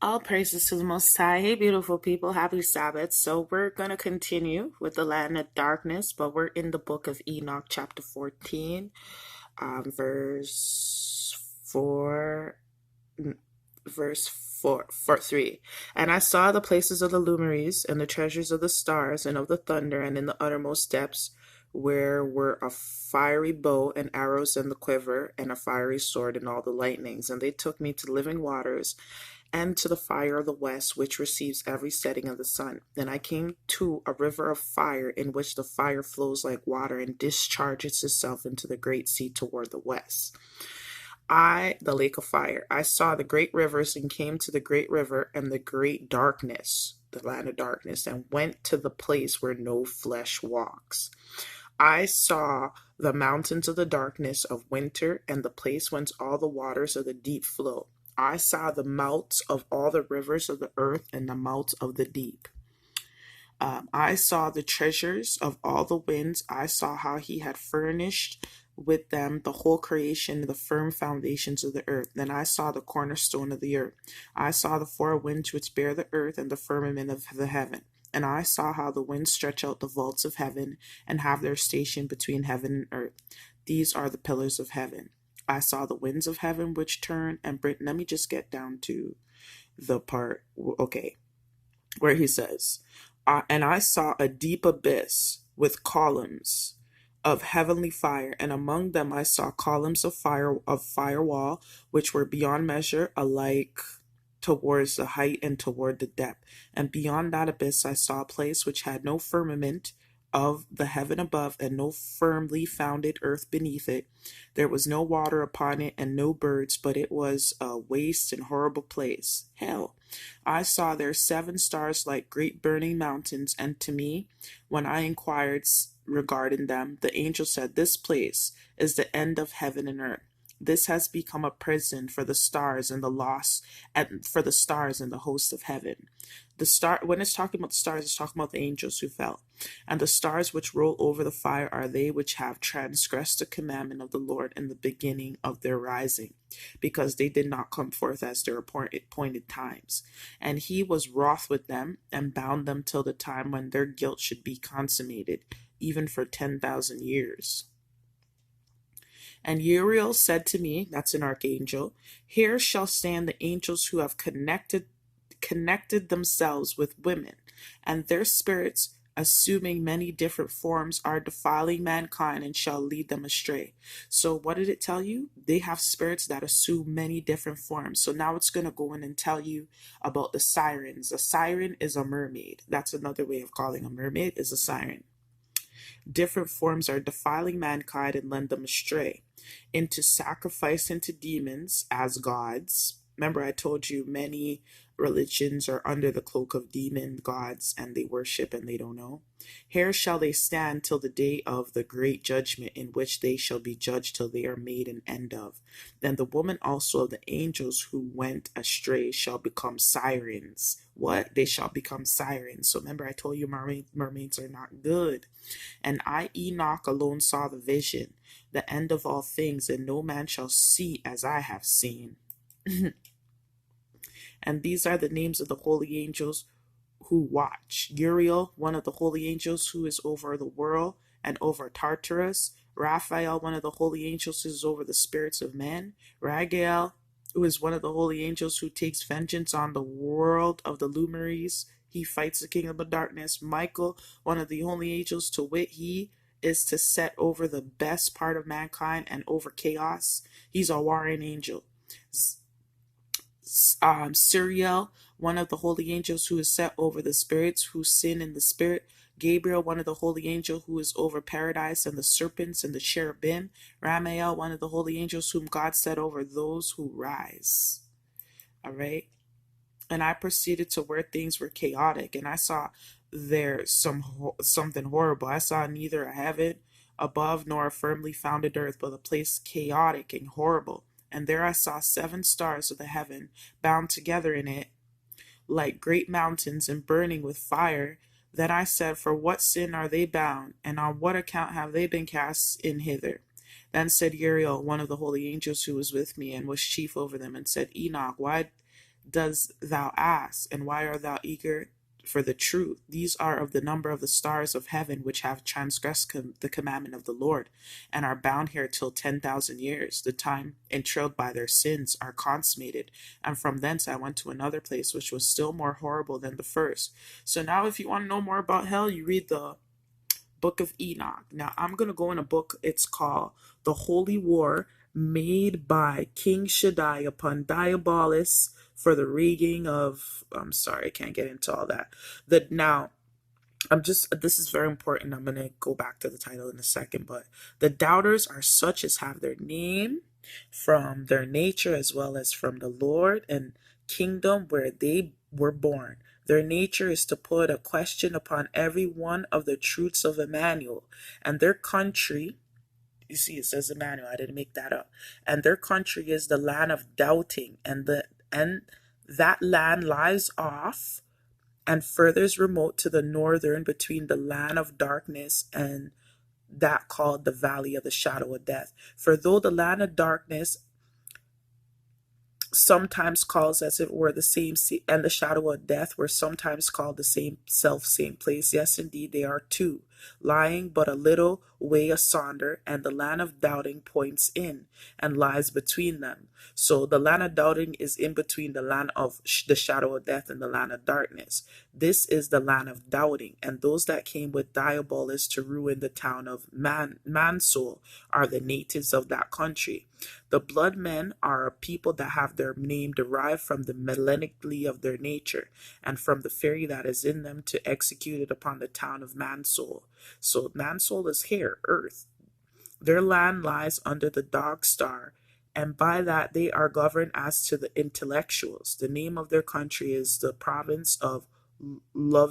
All praises to the Most High. Hey, beautiful people. Happy Sabbath. So, we're going to continue with the land of darkness, but we're in the book of Enoch, chapter 14, verse 4. Verse 3. And I saw the places of the luminaries and the treasures of the stars and of the thunder, and in the uttermost depths where were a fiery bow and arrows and the quiver and a fiery sword and all the lightnings. And they took me to living waters and to the fire of the west, which receives every setting of the sun. Then I came to a river of fire, in which the fire flows like water and discharges itself into the great sea toward the west. The lake of fire, I saw the great rivers and came to the great river and the great darkness, the land of darkness, and went to the place where no flesh walks. I saw the mountains of the darkness of winter and the place whence all the waters of the deep flow. I saw the mouths of all the rivers of the earth and the mouths of the deep. I saw the treasures of all the winds. I saw how he had furnished with them the whole creation, the firm foundations of the earth. Then I saw the cornerstone of the earth. I saw the four winds which bear the earth and the firmament of the heaven. And I saw how the winds stretch out the vaults of heaven and have their station between heaven and earth. These are the pillars of heaven. I saw the winds of heaven which turn and bring. Let me just get down to the part, okay, where he says, and I saw a deep abyss with columns of heavenly fire, and among them I saw columns of firewall, which were beyond measure, alike towards the height and toward the depth. And beyond that abyss I saw a place which had no firmament of the heaven above, and no firmly founded earth beneath it. There was no water upon it, and no birds, but it was a waste and horrible place, hell. I saw there 7 stars like great burning mountains, and to me, when I inquired regarding them, the angel said, This place is the end of heaven and earth. This has become a prison for the stars and for the stars and the host of heaven. When it's talking about the stars, it's talking about the angels who fell. And the stars which roll over the fire are they which have transgressed the commandment of the Lord in the beginning of their rising, because they did not come forth as their appointed times. And he was wroth with them and bound them till the time when their guilt should be consummated, even for 10,000 years. And Uriel said to me, that's an archangel, Here shall stand the angels who have connected themselves with women, and their spirits, assuming many different forms, are defiling mankind and shall lead them astray. So what did it tell you? They have spirits that assume many different forms. So now it's going to go in and tell you about the sirens. A siren is a mermaid. That's another way of calling a mermaid, is a siren. Different forms are defiling mankind and led them astray into sacrifice into demons as gods. Remember, I told you many religions are under the cloak of demon gods, and they worship and they don't know. Here shall they stand till the day of the great judgment, in which they shall be judged till they are made an end of. Then the woman also of the angels who went astray shall become sirens. What? They shall become sirens. So remember, I told you mermaids are not good. And I, Enoch, alone saw the vision, the end of all things, and no man shall see as I have seen. And these are the names of the holy angels who watch. Uriel, one of the holy angels who is over the world and over Tartarus. Raphael, one of the holy angels who is over the spirits of men. Ragael, who is one of the holy angels who takes vengeance on the world of the luminaries. He fights the kingdom of darkness. Michael, one of the holy angels, to wit, he is to set over the best part of mankind and over chaos. He's a warring angel. Suriel, one of the holy angels who is set over the spirits who sin in the spirit. Gabriel, one of the holy angels who is over paradise and the serpents and the cherubim. Ramael, one of the holy angels whom God set over those who rise. All right. And I proceeded to where things were chaotic, and I saw there something horrible. I saw neither a heaven above nor a firmly founded earth, but a place chaotic and horrible. And there I saw 7 stars of the heaven bound together in it, like great mountains and burning with fire. Then I said, For what sin are they bound, and on what account have they been cast in hither? Then said Uriel, one of the holy angels who was with me and was chief over them, and said, Enoch, why does thou ask? And why art thou eager for the truth? These are of the number of the stars of heaven, which have transgressed the commandment of the Lord, and are bound here till 10,000 years. The time entrailed by their sins are consummated. And from thence I went to another place, which was still more horrible than the first. So now, if you want to know more about hell, you read the Book of Enoch. Now, I'm going to go in a book. It's called The Holy War Made by King Shaddai upon Diabolus for the rigging of. I'm sorry, I can't get into all that. Now, this is very important. I'm going to go back to the title in a second, but the doubters are such as have their name from their nature as well as from the Lord and kingdom where they were born. Their nature is to put a question upon every one of the truths of Emmanuel, and their country. You see, it says Emmanuel. I didn't make that up. And their country is the land of doubting, and that land lies off and furthers remote to the northern between the land of darkness and that called the valley of the shadow of death. For though the land of darkness sometimes calls as it were the same and the shadow of death were sometimes called the same place, yes indeed they are two, lying but a little way asunder, and the land of doubting points in and lies between them. So the land of doubting is in between the land of the shadow of death and the land of darkness. This is the land of doubting, and those that came with Diabolus to ruin the town of Mansoul are the natives of that country. The blood men are a people that have their name derived from the malignity of their nature, and from the fury that is in them to execute it upon the town of Mansoul. So Mansoul is here, earth. Their land lies under the dog star, and by that they are governed as to the intellectuals. The name of their country is the province of Love